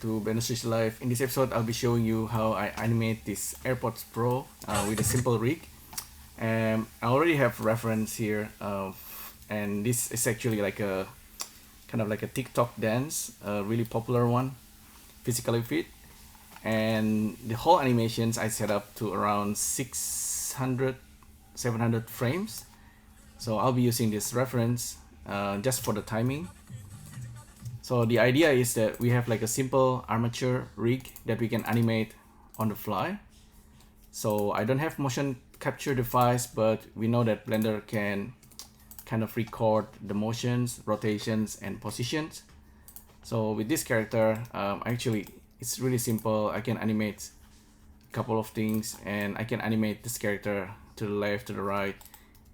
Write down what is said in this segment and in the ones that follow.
To BSLIVE. In this episode, I'll be showing you how I animate this AirPods Pro with a simple rig. I already have reference here, and this is actually like a kind of like a TikTok dance, a really popular one, physically fit. And the whole animations I set up to around 600, 700 frames. So I'll be using this reference just for the timing. So the idea is that we have like a simple armature rig that we can animate on the fly. So I don't have motion capture device, but we know that Blender can kind of record the motions, rotations, and positions. So with this character, actually it's really simple. I can animate a couple of things, and I can animate this character to the left, to the right.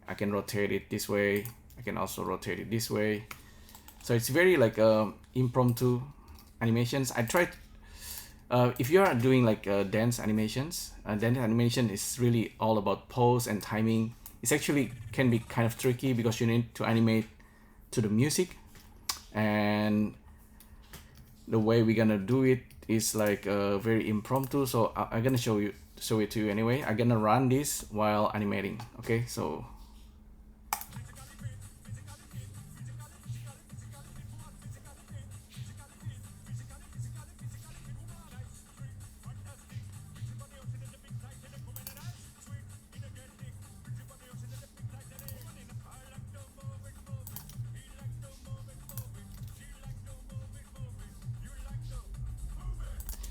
I can rotate it this way. I can also rotate it this way. So it's very like impromptu animations. I tried, if you are doing like dance animations, dance animation is really all about pose and timing. It's actually can be kind of tricky because you need to animate to the music, and the way we're gonna do it is like very impromptu. So I'm gonna show it to you anyway. I'm gonna run this while animating. Okay, so.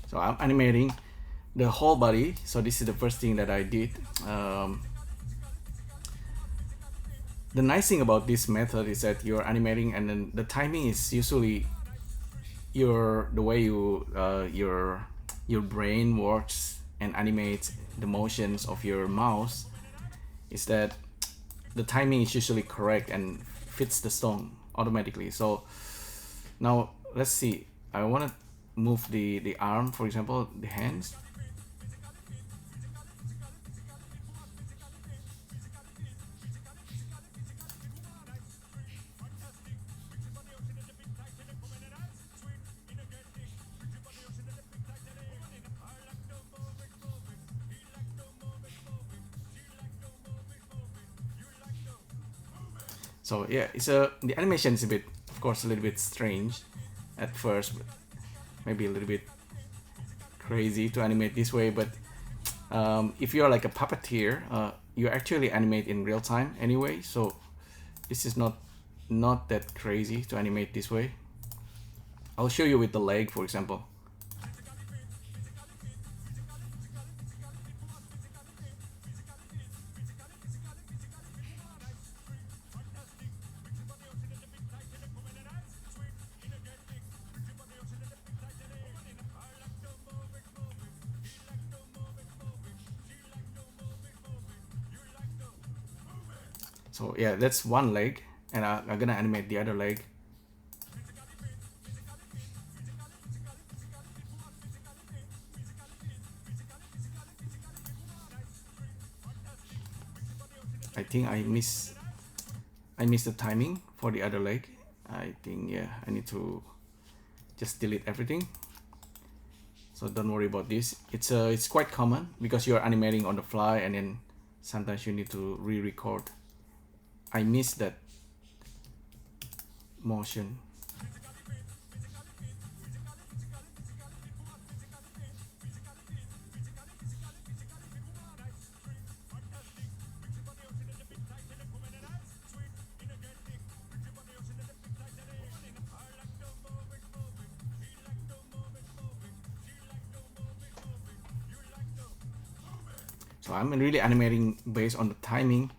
So I'm animating the whole body. So this is the first thing that I did. The nice thing about this method is that you're animating, and then the timing is usually the way your brain works and animates the motions of your mouse, is that the timing is usually correct and fits the song automatically. So now let's see. I want to move the arm, for example, the hands. So yeah, the animation is of course, a little bit strange at first, but maybe a little bit crazy to animate this way. But if you're like a puppeteer, you actually animate in real time anyway. So this is not that crazy to animate this way. I'll show you with the leg, for example. So yeah, that's one leg, and I'm gonna animate the other leg. I think I miss the timing for the other leg. I think, yeah, I need to just delete everything. So don't worry about this. It's quite common because you're animating on the fly, and then sometimes you need to re-record. I missed that motion. So I'm really animating based on the timing.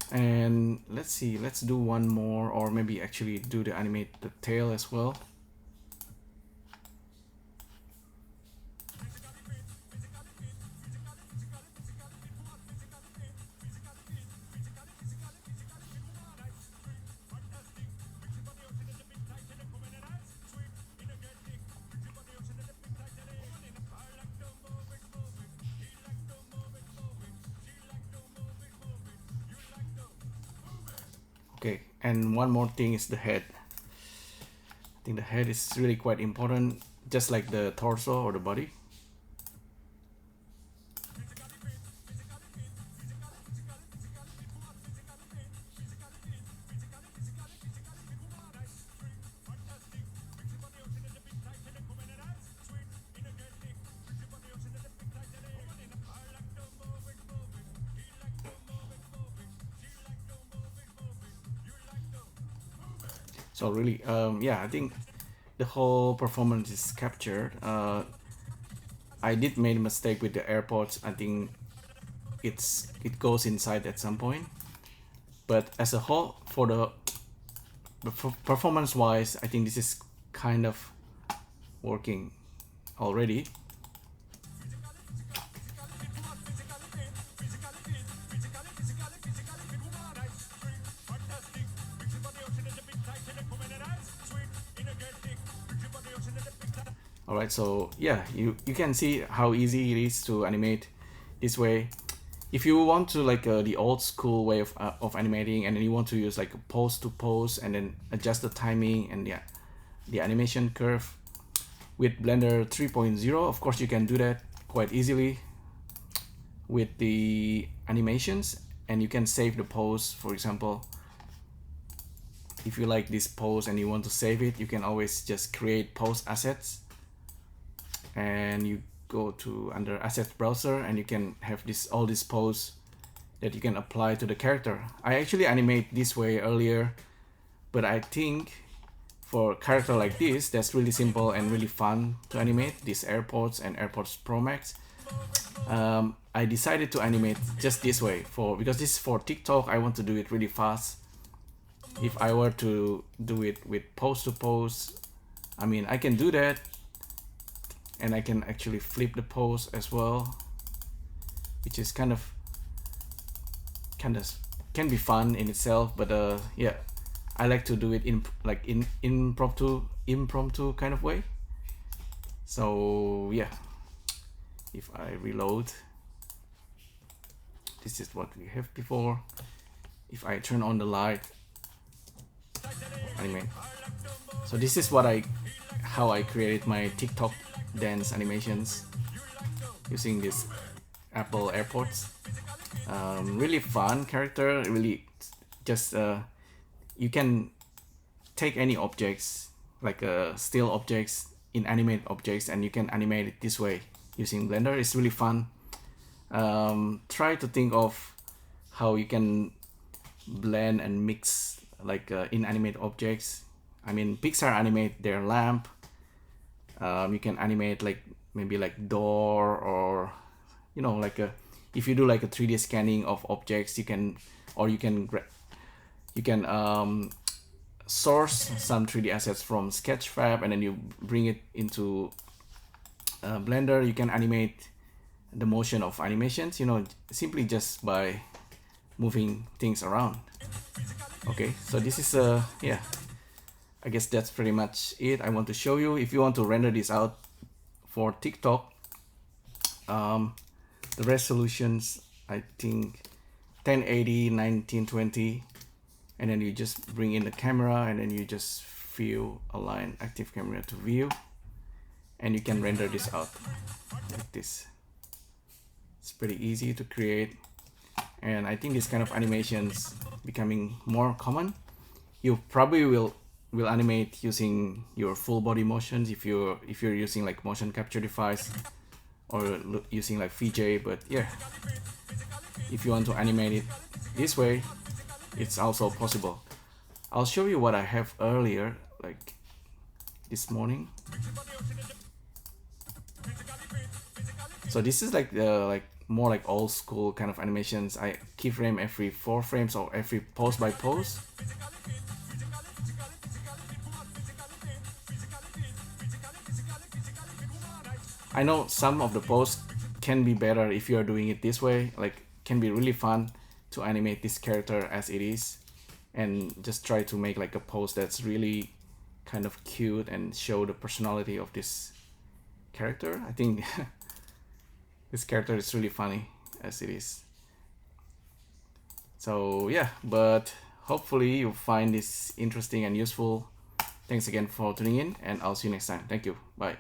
And let's see, let's do one more, or maybe actually do the animate the tail as well. Okay, and one more thing is the head. I think the head is really quite important just like the torso or the body. So really, yeah, I think the whole performance is captured. I did make a mistake with the AirPods. I think it goes inside at some point, but as a whole, for the performance wise, I think this is kind of working already. Alright, so yeah, you can see how easy it is to animate this way. If you want to like the old school way of animating, and then you want to use like a pose to pose and then adjust the timing and the animation curve with Blender 3.0, of course you can do that quite easily with the animations, and you can save the pose. For example, if you like this pose and you want to save it, you can always just create pose assets, and you go to under assets browser, and you can have all this pose that you can apply to the character. I actually animate this way earlier, but I think for a character like this, that's really simple and really fun to animate, these AirPods and AirPods Pro Max. I decided to animate just this way because this is for TikTok. I want to do it really fast. If I were to do it with pose to pose, I mean, I can do that, and I can actually flip the pose as well, which is kind of can be fun in itself. But yeah, I like to do it in impromptu kind of way. So yeah, if I reload, this is what we have before. If I turn on the light, animate. So this is how I created my TikTok dance animations using this Apple AirPods. Really fun character. Really, just you can take any objects like still objects, inanimate objects, and you can animate it this way using Blender. It's really fun. Try to think of how you can blend and mix like inanimate objects. I mean, Pixar animate their lamp. You can animate like maybe like door, or you know, like if you do like a 3D scanning of objects, you can source some 3D assets from Sketchfab, and then you bring it into Blender. You can animate the motion of animations, you know, simply just by moving things around. Okay, so this is yeah, I guess that's pretty much it I want to show you. If you want to render this out for TikTok, the resolutions, I think 1080 1920, and then you just bring in the camera, and then you just view, align active camera to view, and you can render this out like this. It's pretty easy to create, and I think this kind of animations becoming more common. You probably will animate using your full body motions if you're using like motion capture device, or using like VJ. But yeah, if you want to animate it this way, it's also possible. I'll show you what I have earlier, like this morning. So this is like the more like old school kind of animations. I keyframe every 4 frames or every pose by pose. I know some of the pose can be better if you are doing it this way, like can be really fun to animate this character as it is, and just try to make like a pose that's really kind of cute and show the personality of this character. I think this character is really funny as it is. So yeah, but hopefully you find this interesting and useful. Thanks again for tuning in, and I'll see you next time. Thank you. Bye.